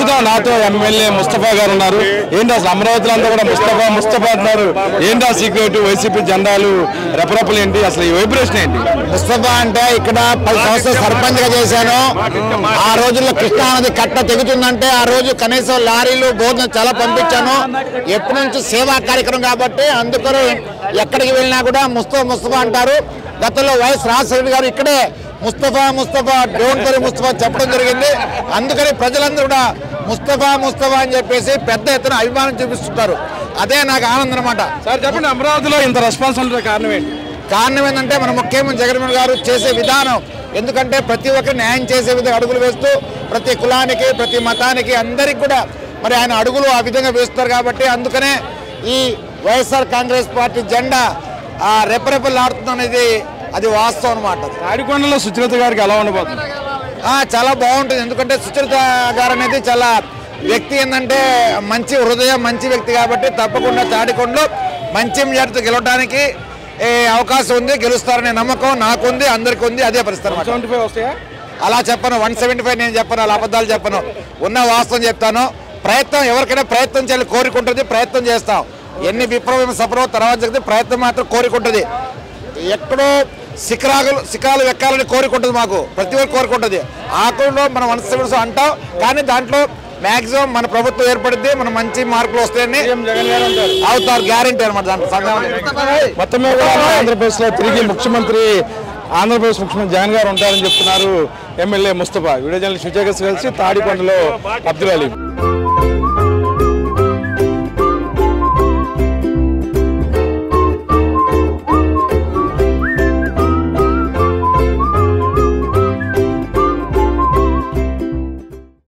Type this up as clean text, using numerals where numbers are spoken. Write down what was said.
ప్రస్తుతం నాతో ఎమ్మెల్యే ముస్తఫా గారు ఉన్నారు. ఏంటి అసలు అమరావతిలో అంతా కూడా ముస్తఫా అంటున్నారు. ఏంటి ఆ సీక్రెట్? వైసీపీ జెండాలు రెపరెపలు ఏంటి? అసలు ఈ వైబ్రేషన్ ఏంటి? ముస్తఫా అంటే ఇక్కడ 10 సంవత్సరాలు సర్పంచ్ గా చేశాను. ఆ రోజుల్లో కృష్ణానది కట్ట తెగుతుందంటే ఆ రోజు కనీసం లారీలు భోజనం చాలా పంపించాను. ఎప్పటి నుంచి సేవా కార్యక్రమం కాబట్టి అందుకని ఎక్కడికి వెళ్ళినా కూడా ముస్తఫా అంటారు. గతంలో వైఎస్ రాజశేఖర గారు ఇక్కడే ముస్తఫా డోంట్ వరీ ముస్తఫా చెప్పడం జరిగింది. అందుకని ప్రజలందరూ కూడా ముస్తఫా అని చెప్పేసి పెద్ద ఎత్తున అభిమానం చూపిస్తుంటారు. అదే నాకు ఆనందం అనమాట. సార్ చెప్పండి, అమరావతిలో ఇంత రెస్పాన్స్ ఉంటే కారణం ఏంటి? కారణం ఏంటంటే మన ముఖ్యమంత్రి జగన్మోహన్ గారు చేసే విధానం. ఎందుకంటే ప్రతి ఒక్కరు న్యాయం చేసే విధంగా అడుగులు వేస్తూ ప్రతి కులానికి ప్రతి మతానికి అందరికి కూడా మరి ఆయన అడుగులు ఆ విధంగా వేస్తారు. కాబట్టి అందుకనే ఈ వైఎస్ఆర్ కాంగ్రెస్ పార్టీ జెండా రెపరెపలాడుతుంది అనేది అది వాస్తవం అనమాట. తాడికొండలో సుచరిత గారికి ఎలా ఉండబోతుంది? చాలా బాగుంటుంది. ఎందుకంటే సుచరిత గారు అనేది చాలా వ్యక్తి ఏంటంటే మంచి హృదయం మంచి వ్యక్తి కాబట్టి తప్పకుండా తాడికొండలో మంచి మెజార్టీతో గెలవడానికి అవకాశం ఉంది. గెలుస్తారనే నమ్మకం నాకుంది, అందరికీ ఉంది. అదే పరిస్థితి. 175 వస్తాయా? అలా చెప్పను. 175 నేను చెప్పను, అలా అబద్ధాలు చెప్పను. ఉన్న వాస్తవం చెప్తాను. ప్రయత్నం ఎవరికైనా ప్రయత్నం చేయాలి, కోరికుంటుంది, ప్రయత్నం చేస్తాం. ఎన్ని విప్లవం సఫలం తర్వాత జరిగితే ప్రయత్నం మాత్రం కోరికుంటుంది. ఎక్కడో శిఖరాలు ఎక్కాలని కోరికుంటుంది. మాకు ప్రతి ఒక్కరు కోరుకుంటుంది. ఆకుల్లో మనం 170 అంటాం, కానీ దాంట్లో మ్యాక్సిమం మన ప్రభుత్వం ఏర్పడింది, మన మంచి మార్కులు వస్తాయని అవుతారు గ్యారంటీ అనమాట. మొత్తం మీద ఆంధ్రప్రదేశ్ లో తిరిగి ఆంధ్రప్రదేశ్ ముఖ్యమంత్రి జగన్ గారు ఉంటారని చెప్తున్నారు MLA Mustafa. Video journalist Vijay కలిసి తాడికొండలో అబ్దుల్ అలీ.